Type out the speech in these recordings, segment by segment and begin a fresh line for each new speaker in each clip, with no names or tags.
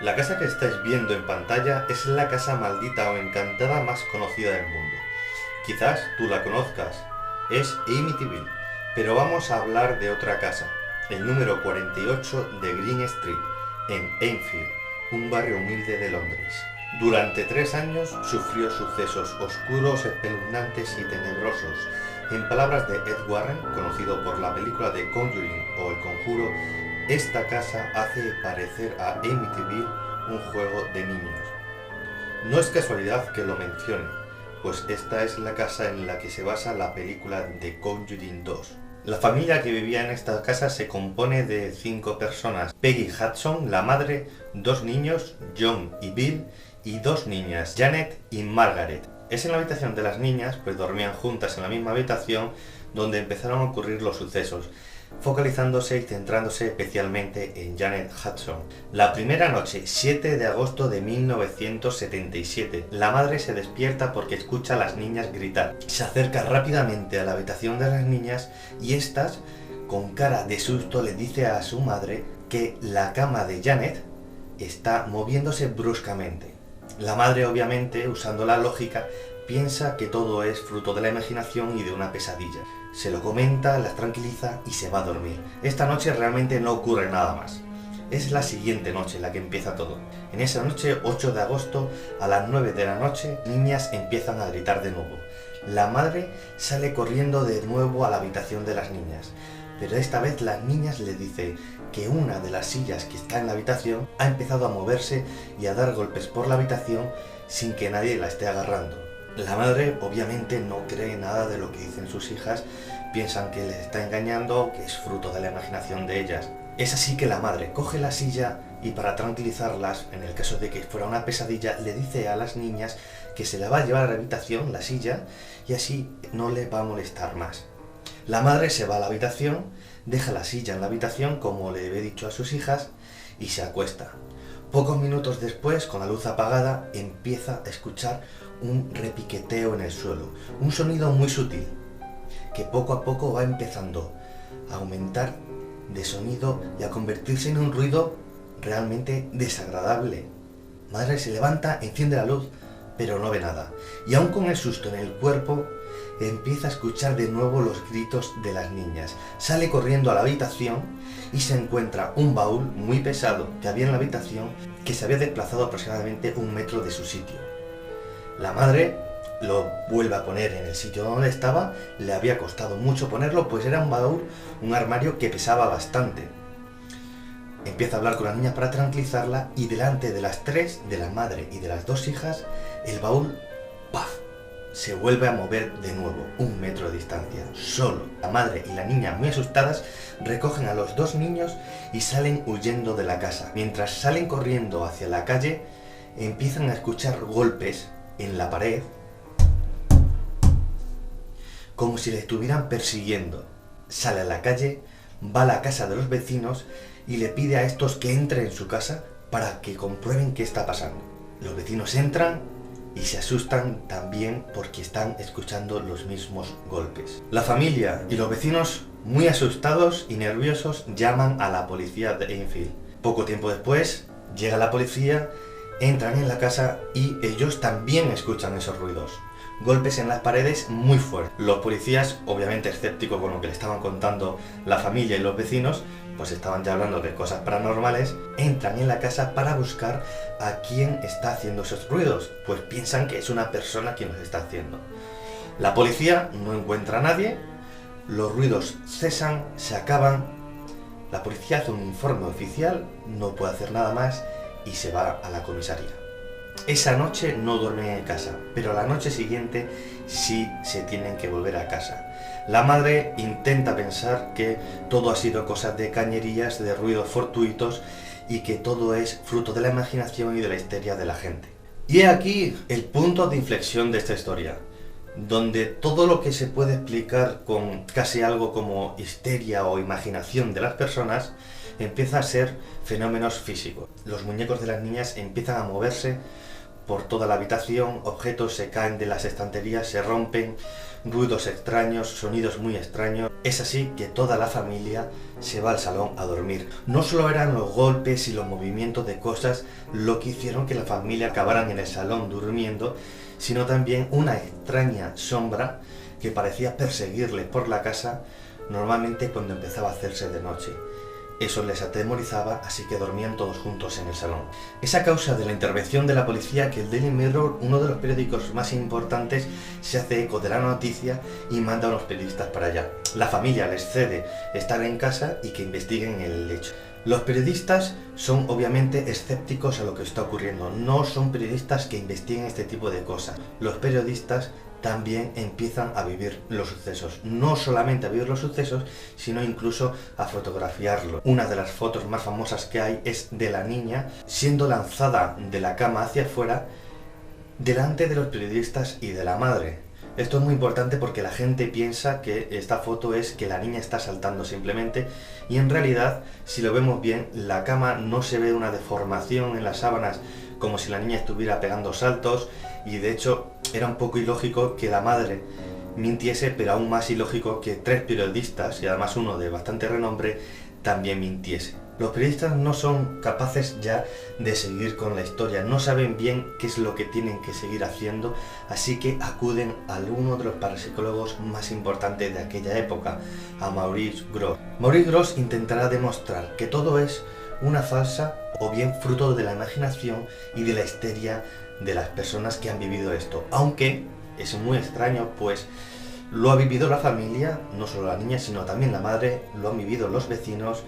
La casa que estáis viendo en pantalla es la casa maldita o encantada más conocida del mundo. Quizás tú la conozcas, es Amityville, pero vamos a hablar de otra casa, el número 48 de Green Street, en Enfield, un barrio humilde de Londres. Durante 3 años sufrió sucesos oscuros, espeluznantes y tenebrosos. En palabras de Ed Warren, conocido por la película de Conjuring o El Conjuro, esta casa hace parecer a Amityville un juego de niños. No es casualidad que lo mencione, pues esta es la casa en la que se basa la película de Conjuring 2. La familia que vivía en esta casa se compone de 5 personas: Peggy Hudson, la madre, 2 niños, John y Bill, y 2 niñas, Janet y Margaret. Es en la habitación de las niñas, pues dormían juntas en la misma habitación, donde empezaron a ocurrir los sucesos, focalizándose y centrándose especialmente en Janet Hudson. La primera noche, 7 de agosto de 1977, la madre se despierta porque escucha a las niñas gritar. Se acerca rápidamente a la habitación de las niñas y estas, con cara de susto, le dice a su madre que la cama de Janet está moviéndose bruscamente. La madre, obviamente, usando la lógica, piensa que todo es fruto de la imaginación y de una pesadilla. Se lo comenta, las tranquiliza y se va a dormir. Esta noche realmente no ocurre nada más. Es la siguiente noche la que empieza todo. En esa noche, 8 de agosto, a las 9 de la noche, niñas empiezan a gritar de nuevo. La madre sale corriendo de nuevo a la habitación de las niñas, pero esta vez las niñas le dicen que una de las sillas que está en la habitación ha empezado a moverse y a dar golpes por la habitación sin que nadie la esté agarrando. La madre obviamente no cree nada de lo que dicen sus hijas, piensan que les está engañando, que es fruto de la imaginación de ellas. Es así que la madre coge la silla y, para tranquilizarlas, en el caso de que fuera una pesadilla, le dice a las niñas que se la va a llevar a la habitación, la silla, y así no le va a molestar más. La madre se va a la habitación, deja la silla en la habitación como le había dicho a sus hijas y se acuesta. Pocos minutos después, con la luz apagada, empieza a escuchar un repiqueteo en el suelo, un sonido muy sutil, que poco a poco va empezando a aumentar de sonido y a convertirse en un ruido realmente desagradable. Madre se levanta, enciende la luz, pero no ve nada, y aún con el susto en el cuerpo, empieza a escuchar de nuevo los gritos de las niñas. Sale corriendo a la habitación y se encuentra un baúl muy pesado que había en la habitación, que se había desplazado aproximadamente 1 metro de su sitio. La madre lo vuelve a poner en el sitio donde estaba. Le había costado mucho ponerlo, pues era un baúl, un armario que pesaba bastante. Empieza a hablar con las niñas para tranquilizarla y delante de las 3, de la madre y de las 2 hijas, el baúl, ¡paf!, se vuelve a mover de nuevo, 1 metro de distancia. Solo la madre y la niña, muy asustadas, recogen a los 2 niños y salen huyendo de la casa. Mientras salen corriendo hacia la calle, empiezan a escuchar golpes en la pared, como si le estuvieran persiguiendo. Sale a la calle, va a la casa de los vecinos y le pide a estos que entren en su casa para que comprueben qué está pasando. Los vecinos entran y se asustan también porque están escuchando los mismos golpes. La familia y los vecinos, muy asustados y nerviosos, llaman a la policía de Enfield. Poco tiempo después llega la policía, entran en la casa y ellos también escuchan esos ruidos. Golpes en las paredes muy fuertes. Los policías, obviamente escépticos con lo que le estaban contando la familia y los vecinos, pues estaban ya hablando de cosas paranormales, entran en la casa para buscar a quién está haciendo esos ruidos, pues piensan que es una persona quien los está haciendo. La policía no encuentra a nadie, los ruidos cesan, se acaban, la policía hace un informe oficial, no puede hacer nada más y se va a la comisaría. Esa noche no duermen en casa, pero a la noche siguiente sí se tienen que volver a casa. La madre intenta pensar que todo ha sido cosas de cañerías, de ruidos fortuitos y que todo es fruto de la imaginación y de la histeria de la gente. Y he aquí el punto de inflexión de esta historia, donde todo lo que se puede explicar con casi algo como histeria o imaginación de las personas empieza a ser fenómenos físicos. Los muñecos de las niñas empiezan a moverse por toda la habitación, objetos se caen de las estanterías, se rompen, ruidos extraños, sonidos muy extraños. Es así que toda la familia se va al salón a dormir. No solo eran los golpes y los movimientos de cosas lo que hicieron que la familia acabaran en el salón durmiendo, sino también una extraña sombra que parecía perseguirles por la casa, normalmente cuando empezaba a hacerse de noche. Eso les atemorizaba, así que dormían todos juntos en el salón. Es a causa de la intervención de la policía que el Daily Mirror, uno de los periódicos más importantes, se hace eco de la noticia y manda a unos periodistas para allá. La familia les cede estar en casa y que investiguen el hecho. Los periodistas son obviamente escépticos a lo que está ocurriendo, no son periodistas que investiguen este tipo de cosas. Los periodistas también empiezan a vivir los sucesos, no solamente a vivir los sucesos, sino incluso a fotografiarlos. Una de las fotos más famosas que hay es de la niña siendo lanzada de la cama hacia afuera delante de los periodistas y de la madre. Esto es muy importante porque la gente piensa que esta foto es que la niña está saltando simplemente, y en realidad, si lo vemos bien, la cama no se ve una deformación en las sábanas como si la niña estuviera pegando saltos, y de hecho era un poco ilógico que la madre mintiese, pero aún más ilógico que 3 periodistas, y además uno de bastante renombre, también mintiese. Los periodistas no son capaces ya de seguir con la historia, no saben bien qué es lo que tienen que seguir haciendo, así que acuden a uno de los parapsicólogos más importantes de aquella época, a Maurice Grosse. Maurice Grosse intentará demostrar que todo es una farsa o bien fruto de la imaginación y de la histeria de las personas que han vivido esto, aunque es muy extraño, pues lo ha vivido la familia, no solo la niña, sino también la madre, lo han vivido los vecinos,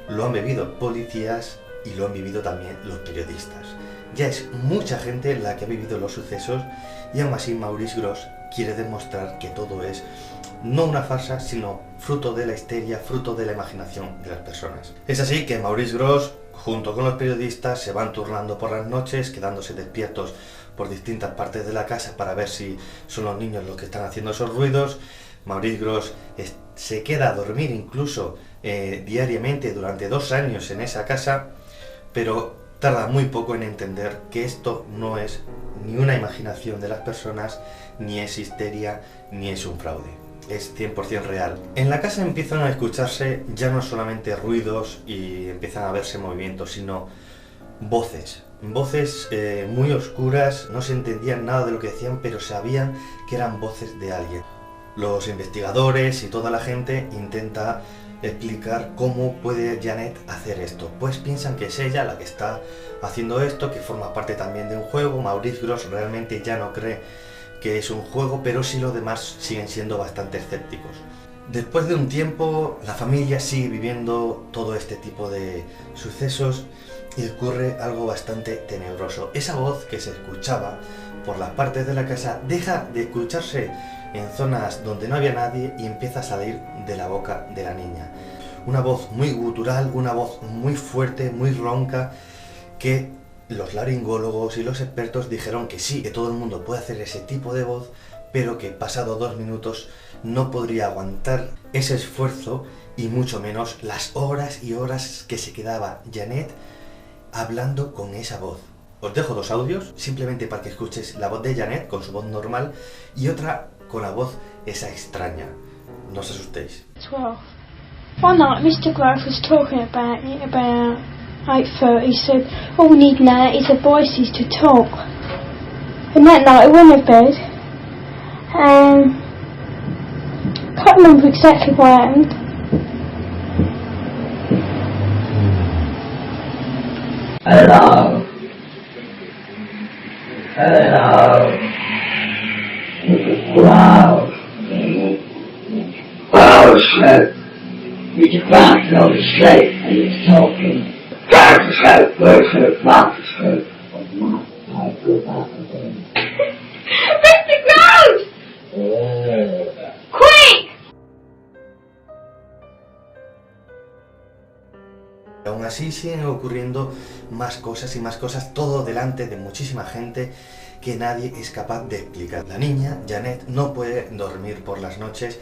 lo han vivido policías y lo han vivido también los periodistas. Ya es mucha gente la que ha vivido los sucesos, y aún así Maurice Grosse quiere demostrar que todo es no una farsa, sino fruto de la histeria, fruto de la imaginación de las personas. Es así que Maurice Grosse, junto con los periodistas, se van turnando por las noches, quedándose despiertos por distintas partes de la casa para ver si son los niños los que están haciendo esos ruidos. Maurice Grosse se queda a dormir incluso diariamente durante 2 años en esa casa, pero tarda muy poco en entender que esto no es ni una imaginación de las personas, ni es histeria, ni es un fraude. Es 100% real. En la casa empiezan a escucharse ya no solamente ruidos y empiezan a verse movimientos, sino voces. Voces muy oscuras, no se entendían nada de lo que decían, pero sabían que eran voces de alguien. Los investigadores y toda la gente intenta explicar cómo puede Janet hacer esto, pues piensan que es ella la que está haciendo esto, que forma parte también de un juego. Maurice Grosse realmente ya no cree que es un juego, pero sí los demás siguen siendo bastante escépticos. Después de un tiempo, la familia sigue viviendo todo este tipo de sucesos y ocurre algo bastante tenebroso. Esa voz que se escuchaba por las partes de la casa deja de escucharse en zonas donde no había nadie y empieza a salir de la boca de la niña. Una voz muy gutural, una voz muy fuerte, muy ronca, que los laringólogos y los expertos dijeron que sí, que todo el mundo puede hacer ese tipo de voz, pero que pasado 2 minutos no podría aguantar ese esfuerzo y mucho menos las horas y horas que se quedaba Janet hablando con esa voz. Os dejo 2 audios, simplemente para que escuches la voz de Janet con su voz normal y otra con la voz esa extraña. No os asustéis.
12. One night Mr. Grosse was talking about it about 8:30. He said, all we need now is the voices to talk. And that night I went to bed and can't remember exactly what happened.
Hello. Hello. Wow. Oh, shit. Did you find no sleep and he's talking? Back to sleep, back to sleep. I go back again.
Mr. Grosse! Quick!
Aún así siguen ocurriendo más cosas y más cosas, todo delante de muchísima gente que nadie es capaz de explicar. La niña, Janet, no puede dormir por las noches,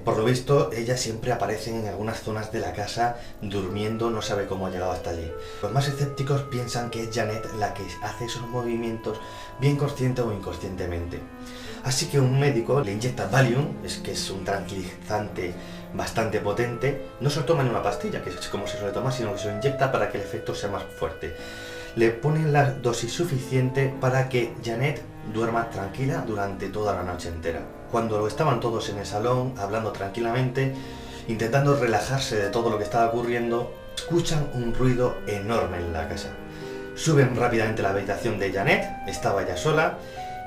Por lo visto, ella siempre aparece en algunas zonas de la casa durmiendo, no sabe cómo ha llegado hasta allí. Los más escépticos piensan que es Janet la que hace esos movimientos, bien consciente o inconscientemente. Así que un médico le inyecta Valium, que es un tranquilizante bastante potente. No se lo toma en una pastilla, que es como se suele tomar, sino que se lo inyecta para que el efecto sea más fuerte. Le ponen la dosis suficiente para que Janet duerma tranquila durante toda la noche entera. Cuando estaban todos en el salón, hablando tranquilamente, intentando relajarse de todo lo que estaba ocurriendo, escuchan un ruido enorme en la casa. Suben rápidamente a la habitación de Janet, estaba ya sola,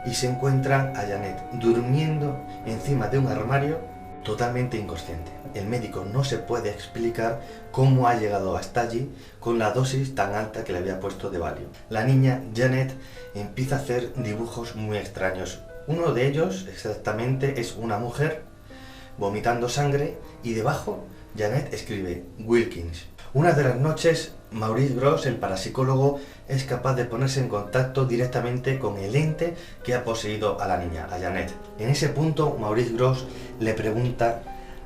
y se encuentran a Janet durmiendo encima de un armario totalmente inconsciente. El médico no se puede explicar cómo ha llegado hasta allí con la dosis tan alta que le había puesto de Valium. La niña Janet empieza a hacer dibujos muy extraños. Uno de ellos exactamente es una mujer vomitando sangre y debajo Janet escribe Wilkins. Una de las noches Maurice Grosse, el parapsicólogo, es capaz de ponerse en contacto directamente con el ente que ha poseído a la niña, a Janet. En ese punto Maurice Grosse le pregunta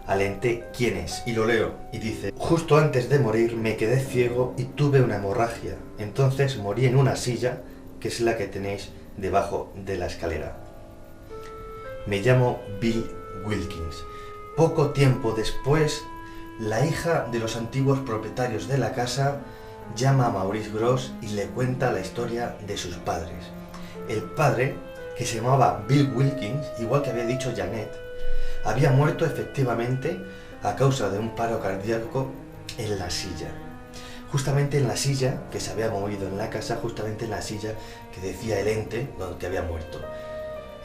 al ente quién es, y lo leo, y dice: justo antes de morir me quedé ciego y tuve una hemorragia, entonces morí en una silla, que es la que tenéis debajo de la escalera. Me llamo Bill Wilkins. Poco tiempo después, la hija de los antiguos propietarios de la casa llama a Maurice Grosse y le cuenta la historia de sus padres. El padre, que se llamaba Bill Wilkins, igual que había dicho Janet, había muerto efectivamente a causa de un paro cardíaco en la silla. Justamente en la silla que se había movido en la casa, justamente en la silla que decía el ente donde había muerto.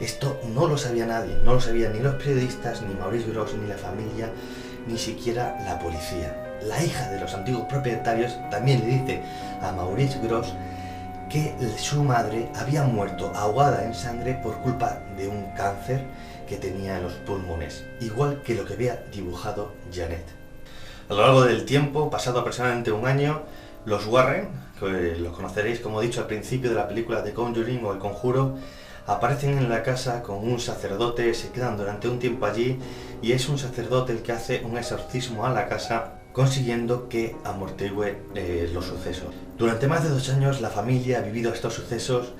Esto no lo sabía nadie, no lo sabían ni los periodistas, ni Maurice Grosse, ni la familia, ni siquiera la policía. La hija de los antiguos propietarios también le dice a Maurice Grosse que su madre había muerto ahogada en sangre por culpa de un cáncer que tenía en los pulmones, igual que lo que había dibujado Janet. A lo largo del tiempo, pasado aproximadamente un año, los Warren, que los conoceréis como he dicho al principio de la película The Conjuring o El Conjuro, aparecen en la casa con un sacerdote, se quedan durante un tiempo allí y es un sacerdote el que hace un exorcismo a la casa, consiguiendo que amortigue los sucesos. Durante más de 2 años la familia ha vivido estos sucesos,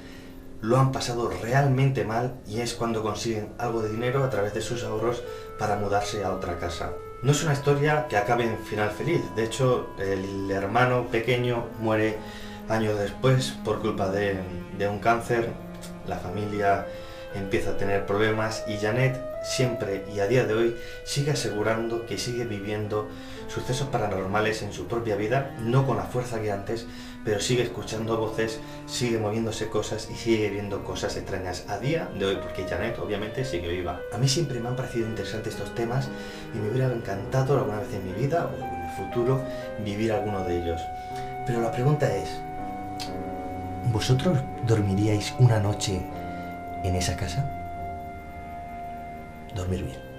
lo han pasado realmente mal y es cuando consiguen algo de dinero a través de sus ahorros para mudarse a otra casa. No es una historia que acabe en final feliz, de hecho el hermano pequeño muere años después por culpa de un cáncer. La familia empieza a tener problemas y Janet siempre y a día de hoy sigue asegurando que sigue viviendo sucesos paranormales en su propia vida, no con la fuerza que antes, pero sigue escuchando voces, sigue moviéndose cosas y sigue viendo cosas extrañas a día de hoy, porque Janet obviamente sigue viva. A mí siempre me han parecido interesantes estos temas y me hubiera encantado alguna vez en mi vida o en el futuro vivir alguno de ellos. Pero la pregunta es: ¿vosotros dormiríais una noche en esa casa? Dormir bien.